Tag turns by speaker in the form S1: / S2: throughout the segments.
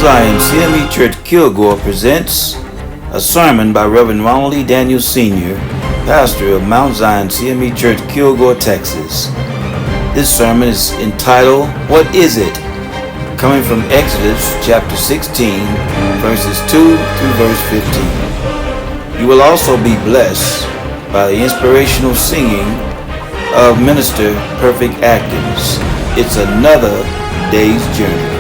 S1: Mount Zion CME Church-Kilgore presents a sermon by Reverend Ronald E. Daniel Sr., pastor of Mount Zion CME Church-Kilgore, Texas. This sermon is entitled, What Is It? Coming from Exodus chapter 16, verses 2 through verse 15. You will also be blessed by the inspirational singing of Minister Perfect Atkins. It's another day's journey.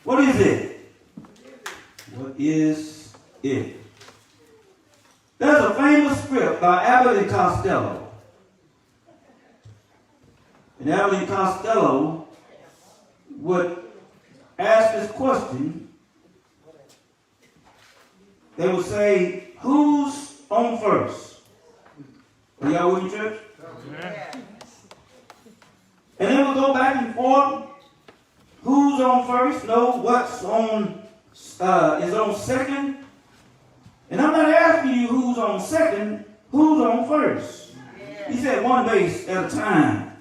S2: What is it? What is it? There's a famous script by Abbott and Costello. And Abbott and Costello would ask this question. They would say, who's on first? Are y'all with me, church? Yeah. And they would go back and forth. Who's on first? No, what's on is on second. And I'm not asking you who's on second, who's on first. Yeah. He said one base at a time.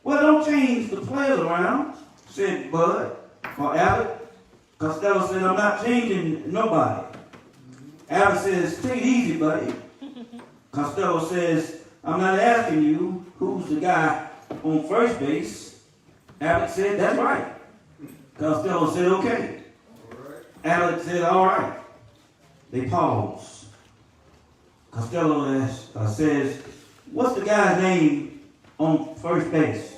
S2: Well, don't change the players around, said Bud or Abbott. Costello said, I'm not changing nobody. Abbott says, take it easy, buddy. Costello says, I'm not asking you who's the guy on first base. Abbott said, that's right. Costello said, okay. Abbott said, all right. They paused. Costello says, what's the guy's name on first base?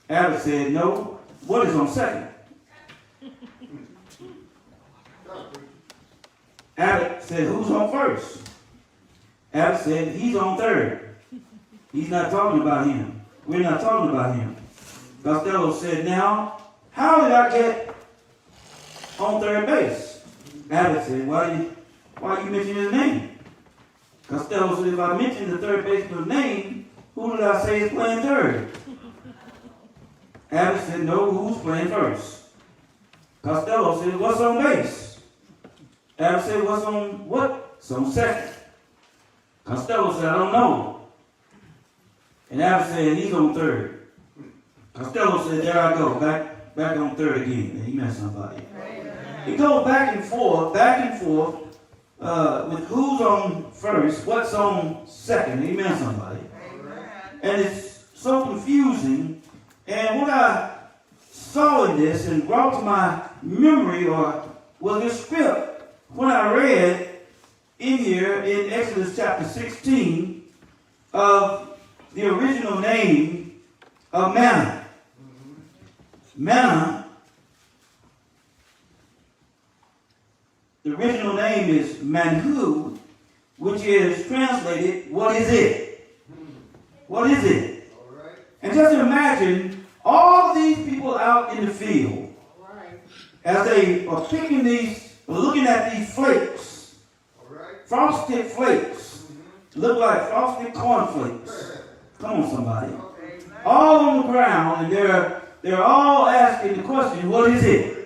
S2: Abbott said, no. What is on second? Abbott said, who's on first? Abbott said, he's on third. He's not talking about him. We're not talking about him. Costello said, now, how did I get on third base? Abbott said, why you mention his name? Costello said, if I mention the third baseman's name, who did I say is playing third? Abbott said, no, who's playing first? Costello said, what's on base? Adam said, what's on what? It's on second. Costello said, I don't know. And Adam said, he's on third. Costello said, there I go, back on third again. Amen, somebody. It goes back and forth, with who's on first, what's on second. Amen, somebody. And it's so confusing. And what I saw in this and brought to my memory was this script when I read in here in Exodus chapter 16 of the original name of manna. Manna, the original name is manhu, which is translated, what is it? What is it? And just imagine all these people out in the field as they are picking these, looking at these flakes, frosted flakes, look like frosted cornflakes. Come on, somebody. All on the ground, and they're all asking the question, what is it?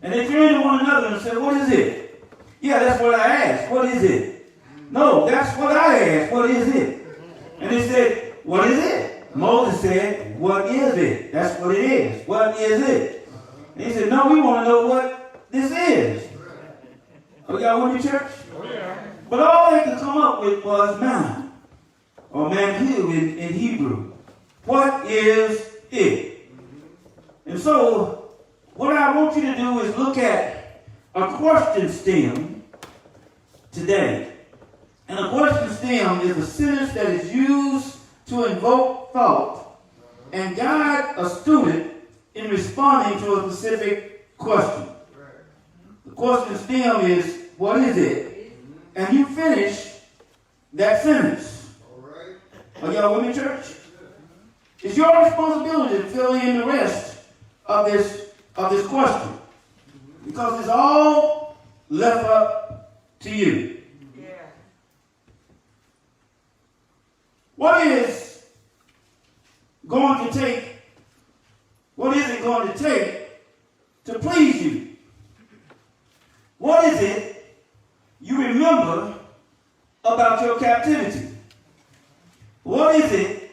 S2: And they turn to one another and say, what is it? Yeah, that's what I asked. What is it? No, that's what I asked. What is it? And they said, what is it? Moses said, what is it? That's what it is. What is it? And he said, no, we want to know what this is. Oh, y'all with me, church? Oh, yeah. But all they could come up with was manna, or manhu in Hebrew. What is it? And so, what I want you to do is look at a question stem today. And a question stem is a sentence that is used to invoke thought and guide a student in responding to a specific question. The question stem is, what is it? And you finish that sentence. Are y'all with me, church? It's your responsibility to fill in the rest of this question, because it's all left up to you. Yeah. What is it going to take to please you? What is it you remember about your captivity? What is it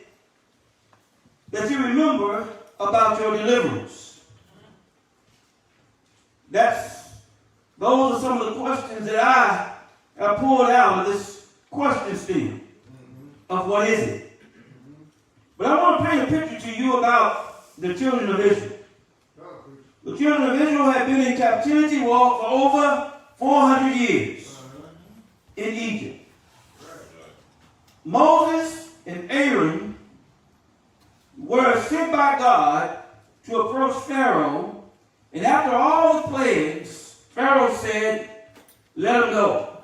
S2: that you remember about your deliverance? Those are some of the questions that I have pulled out of this question stem of what is it. But I want to paint a picture to you about the children of Israel. The children of Israel had been in captivity for over 400 years in Egypt. Moses and Aaron were sent by God to approach Pharaoh, and after all the plagues, Pharaoh said, let them go.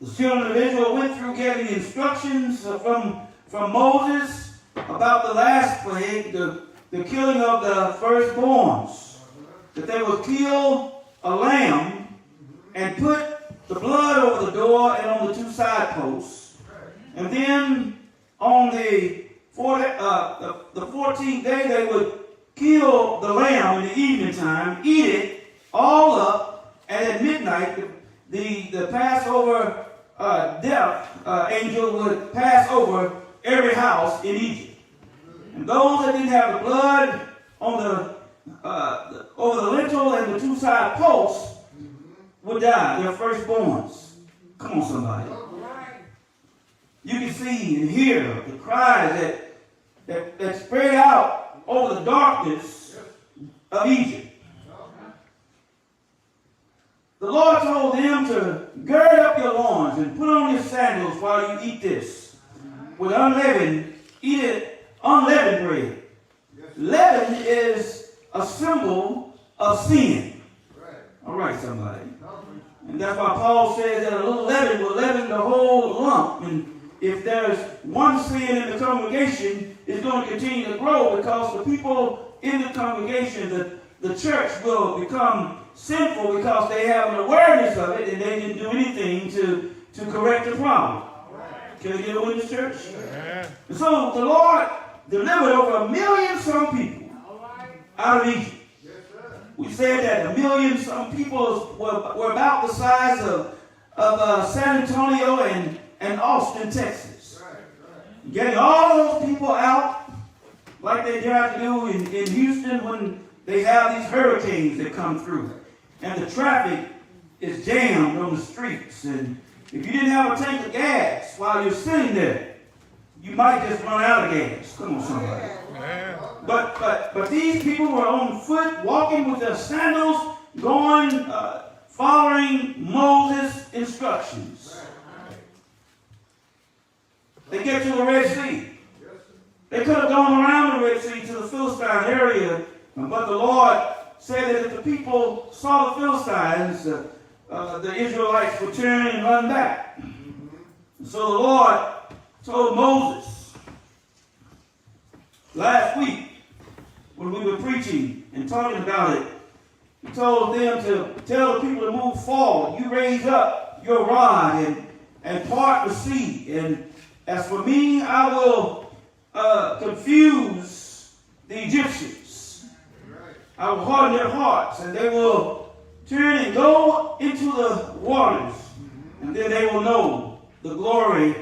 S2: The children of Israel went through getting instructions from Moses about the last plague, the killing of the firstborns. That they would kill a lamb and put the blood over the door and on the two side posts. And then on the 14th day, they would kill the lamb in the evening time, eat it all up, and at midnight, the Passover death angel would pass over every house in Egypt. And those that didn't have the blood on over the lintel and the two side posts would die, their firstborns. Come on, somebody. You can see and hear the cries that spread out over the darkness of Egypt. The Lord told them to gird up your loins and put on your sandals while you eat this. With eat it unleavened bread. Leaven is a symbol of sin. All right, somebody. And that's why Paul says that a little leaven will leaven the whole lump. And if there's one sin in the congregation, it's going to continue to grow, because the people in the congregation, the church will become sinful because they have an awareness of it and they didn't do anything to correct the problem. Can I get a witness, church? And so the Lord delivered over 1 million some people out of Egypt. We said that 1 million some people were about the size of San Antonio and Austin, Texas. Getting all those people out like they try to do in Houston when they have these hurricanes that come through. And the traffic is jammed on the streets. And if you didn't have a tank of gas while you're sitting there, you might just run out of gas. Come on, somebody. But these people were on foot, walking with their sandals, going, following Moses' instructions. They get to the Red Sea. They could have gone around the Red Sea to the Philistine area, but the Lord said that if the people saw the Philistines, the Israelites would turn and run back. So the Lord told Moses last week, when we were preaching and talking about it, he told them to tell the people to move forward. You raise up your rod and part the sea. And as for me, I will confuse the Egyptians. I will harden their hearts, and they will turn and go into the waters. And then they will know the glory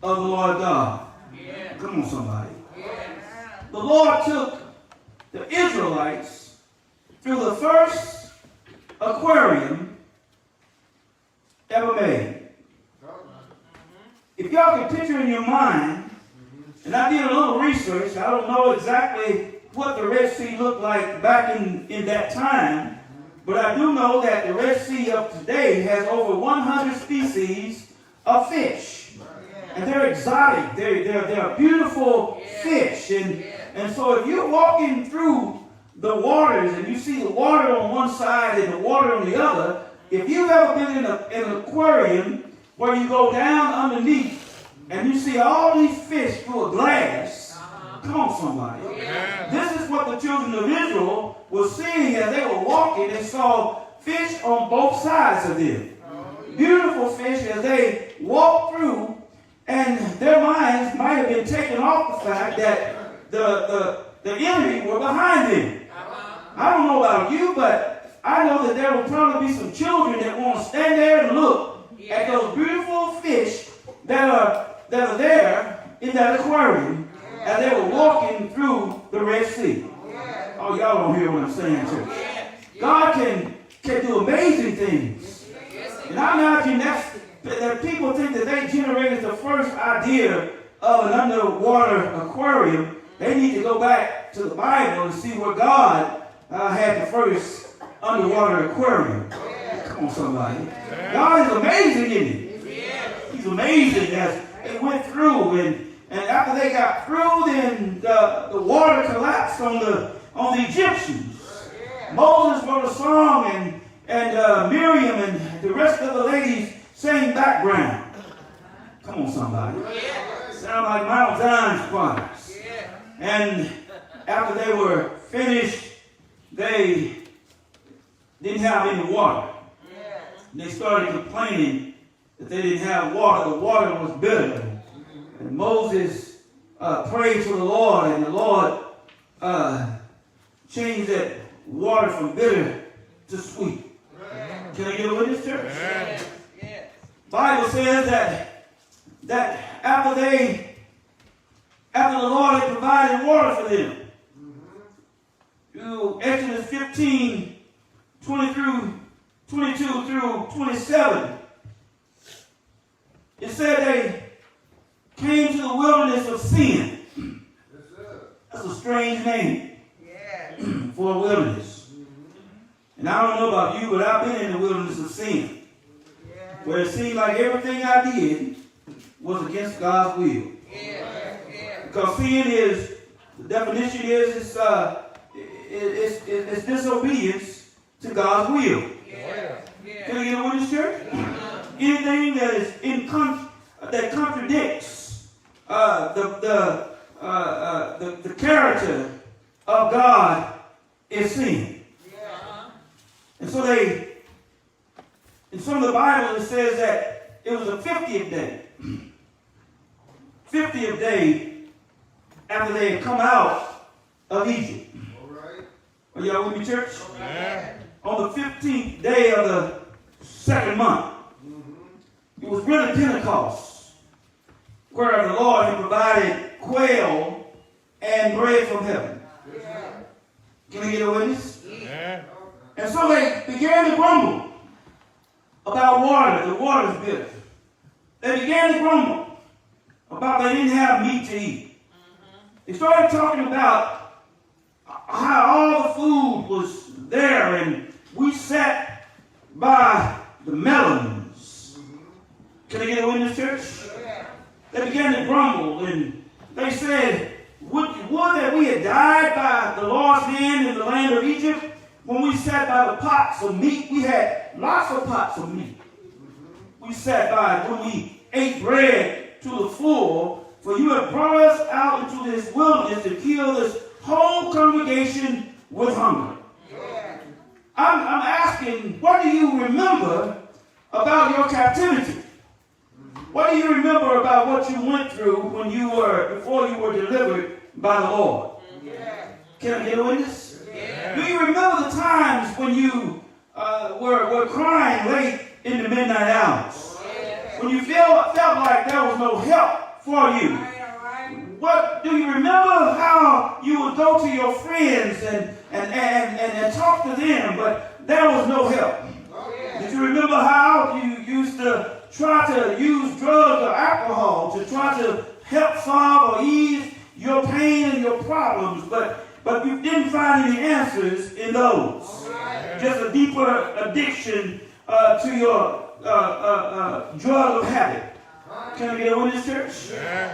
S2: of the Lord God. Yeah. Come on, somebody. Yeah. The Lord took the Israelites through the first aquarium ever made. If y'all can picture in your mind, and I did a little research, I don't know exactly what the Red Sea looked like back in that time, but I do know that the Red Sea of today has over 100 species of fish. And they're exotic. They're beautiful fish. And so if you're walking through the waters and you see the water on one side and the water on the other, if you've ever been in an aquarium where you go down underneath and you see all these fish through a glass, come on, somebody. This is what the children of Israel were seeing as they were walking. They saw fish on both sides of them. Beautiful fish as they walked through, and their minds might have been taken off the fact that the enemy were behind them. I don't know about you, but I know that there will probably be some children that want to stand there and look at those beautiful fish that are there in that aquarium as they were walking through the Red Sea. Oh, y'all don't hear what I'm saying, church. God can do amazing things. And I imagine that people think that they generated the first idea of an underwater aquarium. They need to go back to the Bible and see where God had the first underwater aquarium. Come on, somebody. God is amazing, isn't he? He's amazing as they went through. And after they got through, then the water collapsed on the Egyptians. Moses wrote a song, and Miriam and the rest of the ladies sang background. Come on, somebody. Sound like Mount Zion's choirs. And after they were finished, they didn't have any water. They started complaining that they didn't have water. The water was bitter. And Moses prayed to the Lord, and the Lord changed that water from bitter to sweet. Can I get a witness, church? Bible says that after the Lord had provided water for them, through Exodus 15, 22 through 27, it said they came to the wilderness of sin. That's a strange name for a wilderness. And I don't know about you, but I've been in the wilderness of sin, where it seemed like everything I did was against God's will. Because sin is, the definition is, it's disobedience to God's will. Can I get a witness, church? Anything that is that contradicts the character of God is sin. And so in some of the Bible it says that it was the 50th day. 50th day after they had come out of Egypt. Are y'all with me, church? On the 15th day of the second month, it was really Pentecost, where the Lord had provided quail and bread from heaven. Can I get a witness? And so they began to grumble about water. The water's bitter. They began to grumble about they didn't have meat to eat. They started talking about how all the food was there, and we sat by the melons. Can I get a witness, church? They began to grumble, and they said, would that we had died by the Lord's hand in the land of Egypt when we sat by the pots of meat. We had lots of pots of meat. We sat by when we ate bread to the full, for you have brought us out into this wilderness to kill this whole congregation with hunger. I'm asking, what do you remember about your captivity? What do you remember about what you went through before you were delivered by the Lord? Can I get a witness? Do you remember the times when you were crying late in the midnight hours? When you felt like there was no help for you? What do you remember how you would go to your friends and talk to them, but there was no help? Did you remember how you used to try to use drugs or alcohol to try to help solve or ease your pain and your problems, but you didn't find any answers in those? Just a deeper addiction to your drug of habit. Can I get a witness, church?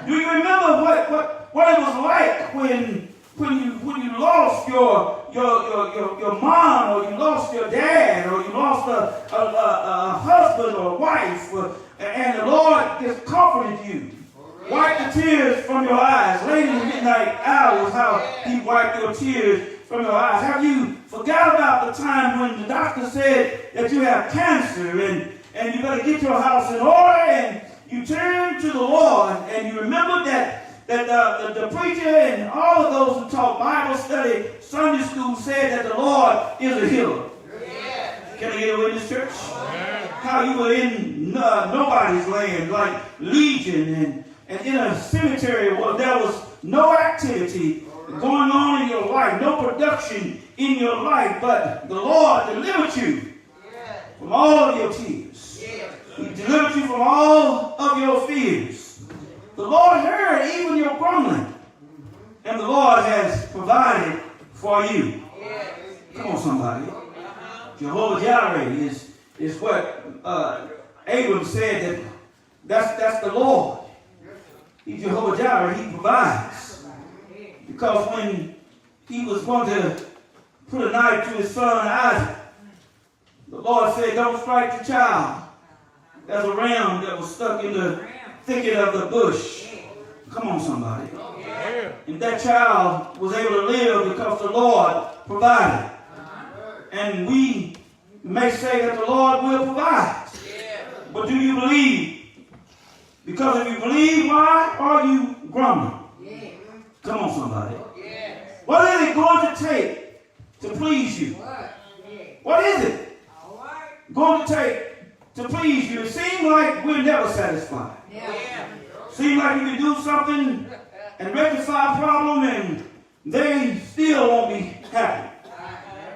S2: Do you remember what it was like when you lost your mom, or you lost your dad, or you lost a husband or wife, and the Lord just comforted you? Wipe the tears from your eyes. Late in the midnight hours, how he wiped your tears from your eyes. Have you forgot about the time when the doctor said that you have cancer and you better get your house in order, and you turn to the Lord, and you remember that the preacher and all of those who taught Bible study, Sunday school, said that the Lord is a healer? Can I get a witness, church? How you were in nobody's land, like Legion, and in a cemetery where there was no activity going on in your life, no production in your life, but the Lord delivered you from all of your tears. He delivered you from all of your fears. The Lord heard even your grumbling, and the Lord has provided for you. Come on, somebody. Jehovah Jireh is what Abram said, that's the Lord. He's Jehovah Jireh. He provides. Because when he was going to put a knife to his son Isaac, the Lord said, don't strike the child. There's a ram that was stuck in the thicket of the bush. Come on, somebody. And that child was able to live because the Lord provided. And we may say that the Lord will provide. But do you believe? Because if you believe, why are you grumbling? Come on, somebody. What is it going to take to please you? What is it going to take to please you? It seems like we're never satisfied. Seems like you can do something and rectify a problem and they still won't be happy.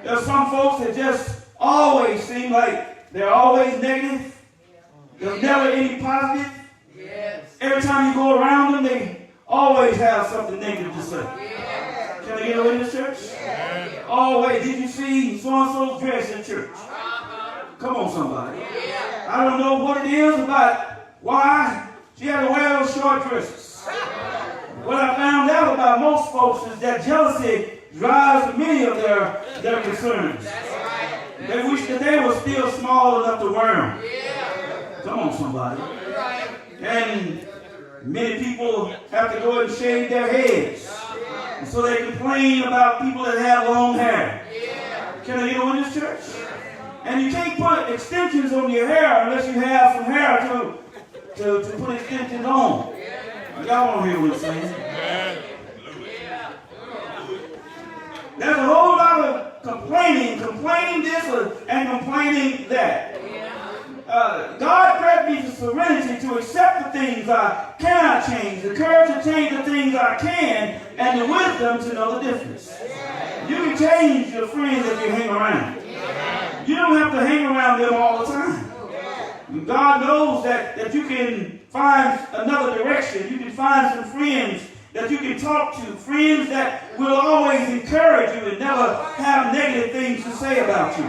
S2: There's some folks that just always seem like they're always negative. There's never any positive. Every time you go around them, they always have something negative to say. Can I get a witness, church? Always. Did you see so-and-so's dress in church? Come on, somebody. I don't know what it is about why she had to wear those short dresses. What I found out about most folks is that jealousy drives many of their concerns. They wish that they were still small enough to wear them. Come on, somebody. And many people have to go and shave their heads. And so they complain about people that have long hair. Can I get on this church? And you can't put extensions on your hair unless you have some hair to put extensions on. Y'all don't hear what I'm saying. There's a whole lot of complaining this and complaining that. God grant me the serenity to accept the things I cannot change, the courage to change the things I can, and the wisdom to know the difference. You can change your friends if you hang around. You don't have to hang around them all the time. God knows that you can find another direction. You can find some friends that you can talk to, friends that will always encourage you and never have negative things to say about you.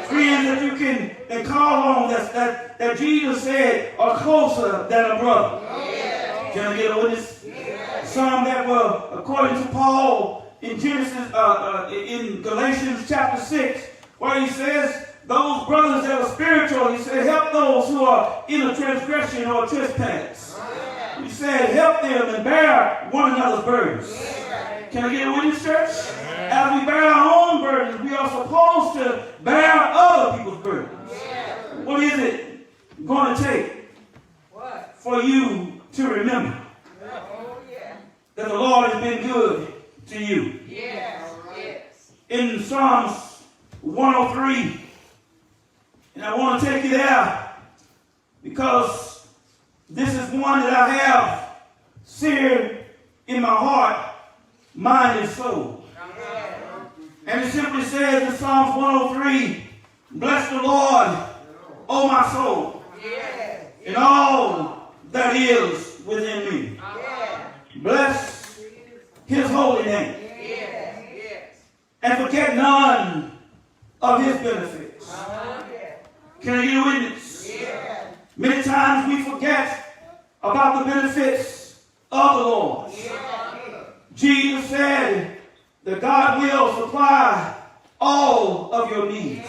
S2: Friends that you can call on that Jesus said are closer than a brother. Can I get a witness? Some that were, according to Paul in in Galatians chapter 6, where he says, those brothers that are spiritual, he said, help those who are in a transgression or trespass. He said, help them and bear one another's burdens. Can I get a witness, church? As we bear our own burdens, we are supposed to bear other people's burdens. What is it going to take for you to remember that the Lord has been good to you? In Psalms 103, and I want to take you there because this is one that I have seared in my heart, mind, and soul. And it simply says in Psalms 103, bless the Lord, O my soul, and all that is within me. Bless his holy name. And forget none of his benefits. Can I get a witness? Many times we forget about the benefits of the Lord. Jesus said that God will supply all of your needs.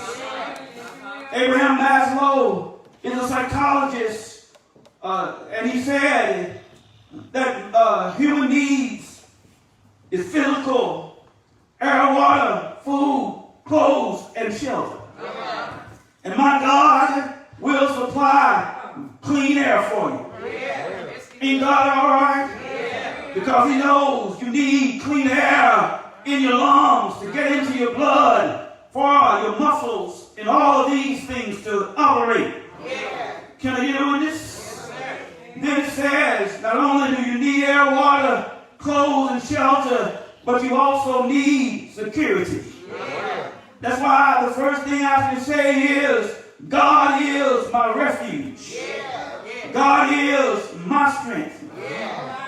S2: Abraham Maslow is a psychologist, and he said that human needs is physical, air, water, food, clothes, and shelter. And my God will supply clean air for you. Ain't God all right? Because he knows you need clean air in your lungs to get into your blood for your muscles and all of these things to operate. Can I get a witness? Then it says, not only do you need air, water, clothes, and shelter, but you also need security. That's why the first thing I can say is, God is my refuge. God is my strength.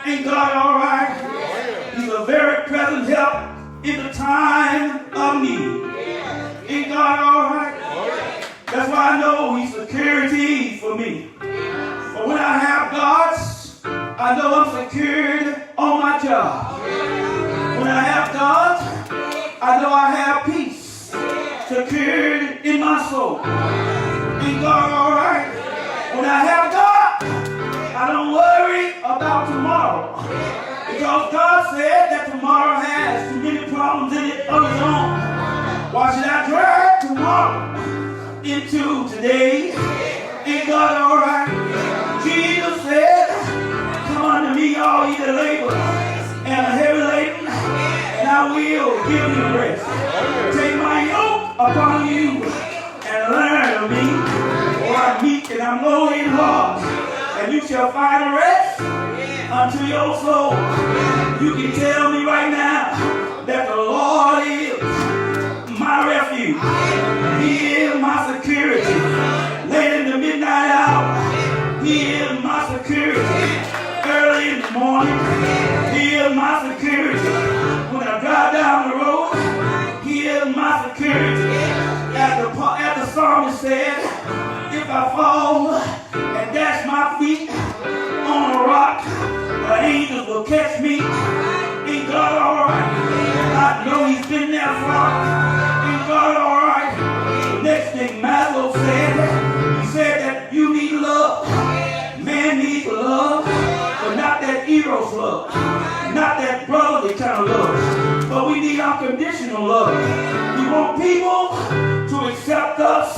S2: Ain't God all right? He's a very present help in the time of need. Ain't God all right? That's why I know he's security for me. But when I have God's, I know I'm secured on my job. When I have God, I know I have peace secured in my soul. Ain't God all right? When I have God, I don't worry about tomorrow. Because God said that tomorrow has too many problems in it of its own. Why should I drag tomorrow into today? Ain't God all right? Jesus said, come unto me, all ye that labor and are heavy laden, and I will give you rest. Take my yoke upon you and learn of me, for I'm meek and I'm lowly in heart, and you shall find rest unto your soul. You can tell me right now that the Lord is my refuge. He is my security. Late in the midnight hour, he is my security. Early in the morning, he is my security. When I drive down the road, he is my security. As the psalmist said, if I fall and dash my feet on a rock, the angels will catch me. Ain't God all right? I know he's been there for. Ain't God all right? The next thing Maslow said, he said that you need love. Man needs love, but not that eros love. Not that brotherly kind of love. But we need unconditional love. We want people to accept us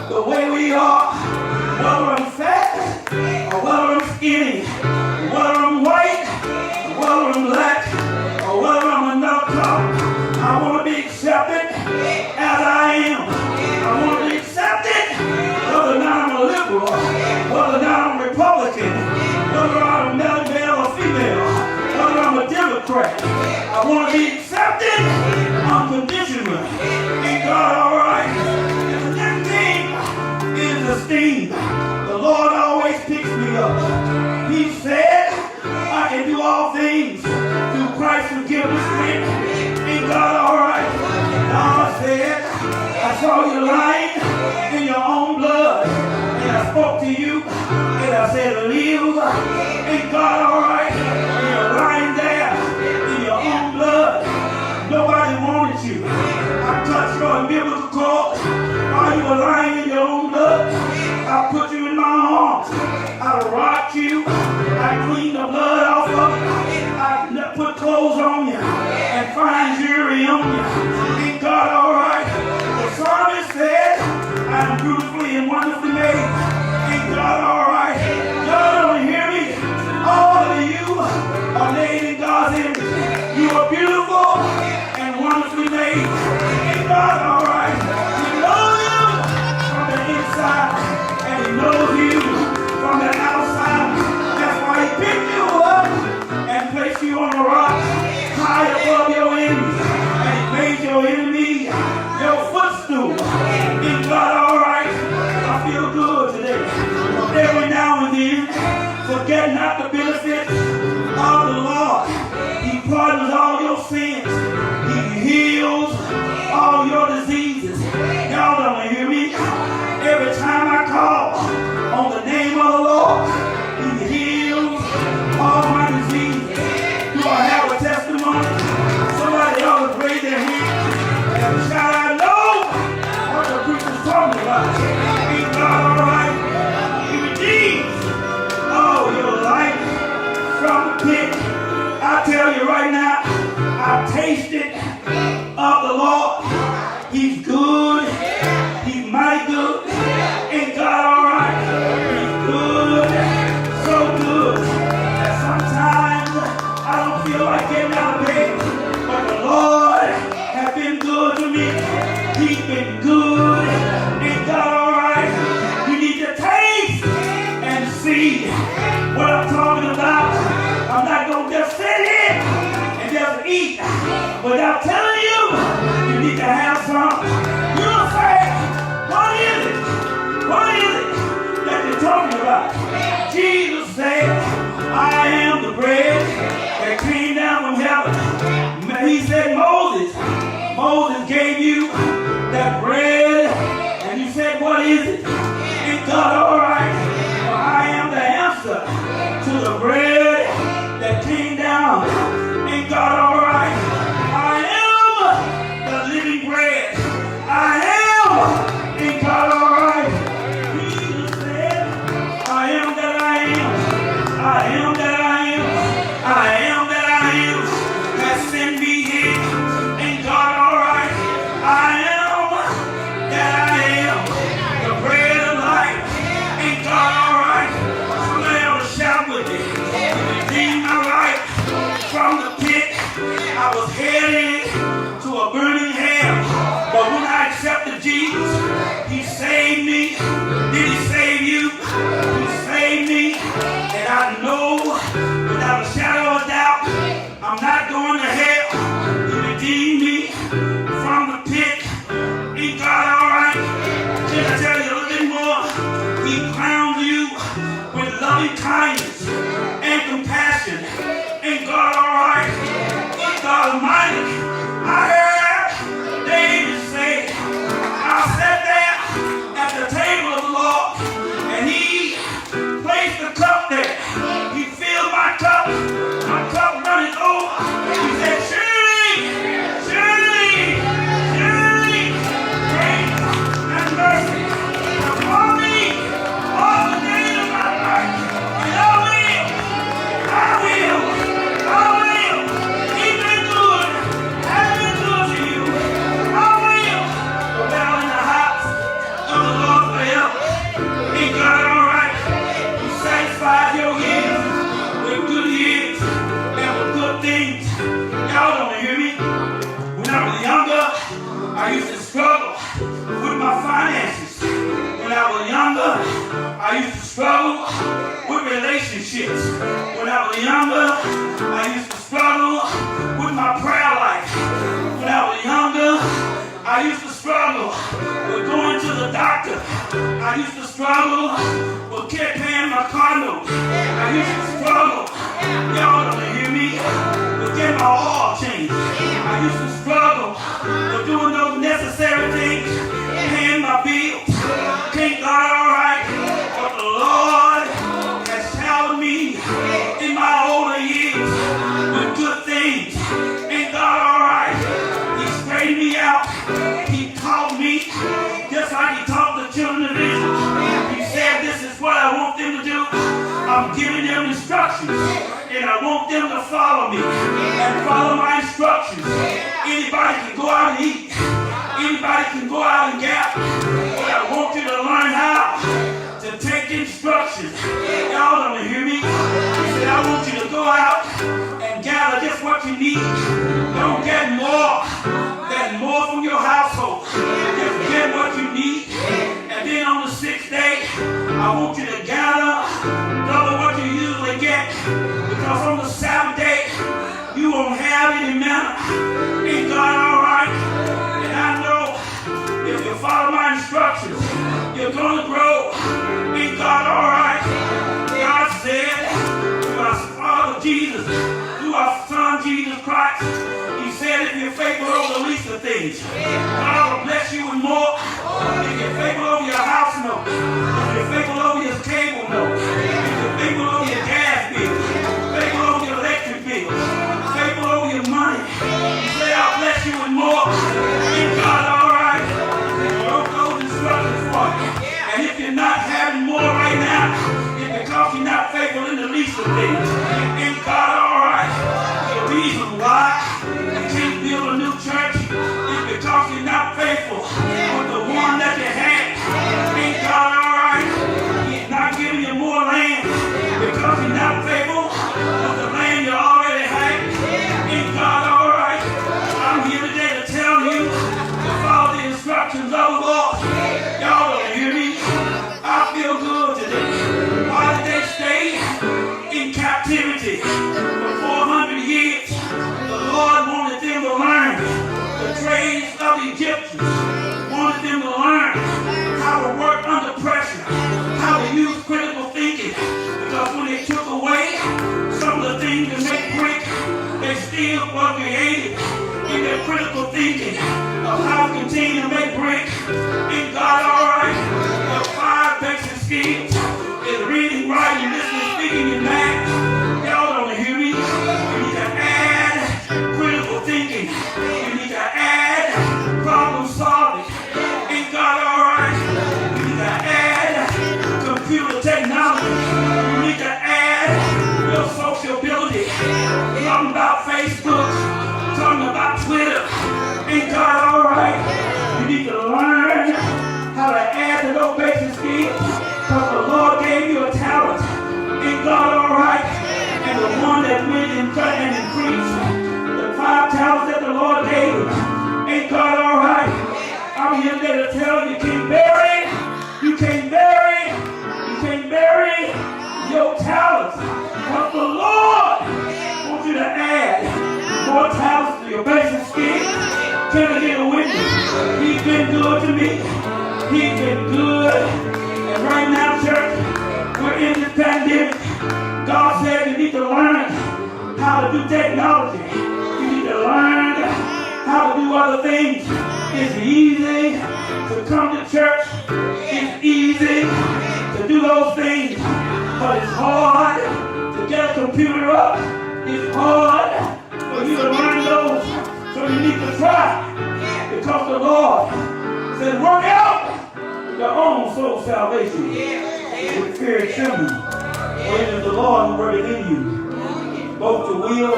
S2: the way we are. Whether I'm fat, or whether I'm skinny, whether I'm white, or whether I'm black, or whether I'm another color, I want to be accepted pray. I want to be accepted unconditionally. Ain't God all right? And the next thing is esteem. The Lord always picks me up. He said, I can do all things through Christ who gives me strength. Ain't God all right? God said, I saw you lying in your own blood. And I spoke to you. And I said, live. Ain't God all right? And you're lying there in your own blood. Nobody wanted you. I touched your umbilical cord while you were lying in your own blood. I put you in my arms. I rocked you. I cleaned the blood off of you. I put clothes on you and fine jewelry on you. Ain't God all right? The psalmist said, I am beautifully and wonderfully made. Ain't God all right? Y'all don't hear me? All of you are made in God's image. You are beautiful and wonderfully made. Ain't God all right? He knows you from the inside and He knows you from the outside. That's why He picked you up and placed you on a rock high above your enemies. And He made your enemy your footstool. Ain't God all right? I feel good today. Every now and then, forget not the benefits of the Lord. He pardons all your sins. He heals all your diseases. Y'all don't hear me? Every time I call on the name of the Lord, He heals all my diseases. Do I have a testimony? Somebody ought to raise their hand and shout, I know what the preacher's talking about. Ain't God all right? He redeems all your life from the pit. I tell you right now, I've tasted of the Lord. He's good. He's mighty good. Ain't God all right? He's good. So good. And sometimes I don't feel like getting out of bed. But the Lord has been good to me. He's been good. Ain't God all right? You need to taste and see what I'm talking about. I'm not going to just sit here and just eat without telling you. You need to have some. You'll say, what is it? What is it that you're talking about? Jesus said, I am the bread that came down from heaven. He said, Moses gave you that bread, and you said, what is it? Ain't God all right? Well, I am the answer to the bread that came down. Ain't God all right? I am the living bread. I am. Ain't God all right? Jesus said, I am that I am. I am that I am. I am that I am. Has sent me here. Ain't God all right? I am that I am. The bread of life. Ain't God all right? Somebody ought to shout with me. Redeem my life from the pit. I was headed to a burning hell. But when I accepted Jesus, He saved me. Did He save you? He saved me. And I know without a shadow of doubt, I'm not going to hell. He redeemed me from the pit. Ain't God all right? Can I tell you a little bit more? He crowns you with loving kindness and compassion. Ain't God all right? Ain't God almighty? I heard David say, I sat there at the table of the Lord, and He placed the cup there. He filled my cup. My cup running over. He said, surely, surely, surely, grace and mercy upon me all the days of my life. And I will. He's been good. I've been good to you. I will dwell in the house of the Lord forever. Ain't God all right? He satisfies your years with good years and with good things. Y'all don't hear me? When I was younger, I used to struggle with my finances. When I was younger, I used to struggle with relationships. When I was younger, I used to struggle with my prayer life. When I was younger, I used to struggle with going to the doctor. I used to struggle with paying my car note. I used to struggle, y'all don't hear me, with getting my oil changed. I used to struggle with doing those necessary things, paying my bills. Thank God, all right, but the Lord has showered me in my older years with good things. Thank God, all right. He straightened me out. He taught me just like he taught the children of Israel. He said, this is what I want them to do. I'm giving them instructions, and I want them to follow me and follow my instructions. Anybody can go out and eat. Anybody can go out and gather. But I want you to learn how to take instructions. Y'all don't hear me? He said, I want you to go out and gather just what you need. Don't get more than more from your household. Just get what you need. And then on the 6th day, I want you to gather double what you usually get. Because on the 7th day, you won't have any manna. Ain't God all right? And I know if you follow my instructions, you're going to grow. Ain't God all right? God said through our Father Jesus, through our Son Jesus Christ, He said if you're faithful over the least of things, God will bless you with more. If you're faithful over your house note, if you're faithful over your cable note, if you're faithful over your gas bill, faithful over your electric bill, faithful over your money, He said I'll bless you with more. Ain't God all right? Wrote those instructions for you. And if you're not having more right now, it's because you're not faithful in the least of things. Ain't God all right? The reason why you can't build a new church is because you're not faithful with the one that you had. Ain't God all right? He's not giving you more land because you're not faithful with the land you already had. Ain't God all right? I'm here today to tell you to follow the instructions of the Lord. Y'all don't hear me? I feel good today. Why did they stay in captivity for 400 years? The Lord wanted them to learn the trades of the Egyptians. Wanted them to learn how to work under pressure, how to use critical thinking. Because when they took away some of the things that make brick, they still were creative in their critical thinking of how to continue to make brick. Ain't God all right? The 5 basic skills is reading, writing, listening, speaking, and math. Y'all don't hear me? You need to add critical thinking. You need to add problem solving. Ain't God all right? You need to add computer technology. You need to add your sociability. Talking about Facebook, talking about Twitter. Ain't God all right? You need to learn how to add to those basic skills because the Lord gave you a talent. Ain't God all right? And the one that went and increased the 5 talents that the Lord gave you. Ain't God all right? I'm here today to tell you can't bury your talents. But the Lord wants you to add more talents to your basic skills. Can I get a witness? He's been good to me. He's been good. And right now, church, we're in this pandemic. God said you need to learn how to do technology. You need to learn how to do other things. It's easy to come to church. It's easy to do those things. But it's hard to get a computer up. It's hard for you to learn those. So you need to try. Because the Lord says, work out your own soul salvation with fear and trembling. For it is the Lord who worketh in you, both to will.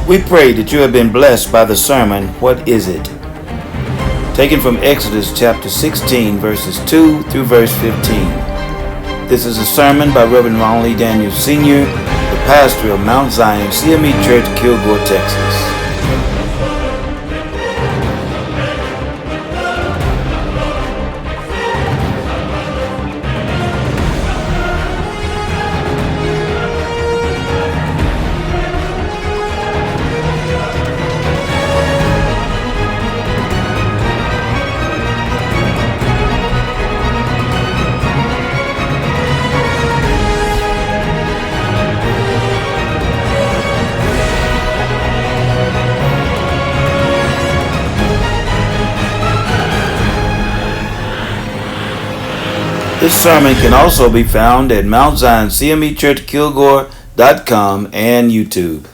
S1: We pray that you have been blessed by the sermon, What Is It? Taken from Exodus chapter 16, verses 2 through verse 15. This is a sermon by Reverend Ronald E. Daniels Sr., the pastor of Mount Zion CME Church-Kilgore, Texas. This sermon can also be found at Mount Zion CME Church-Kilgore.com and YouTube.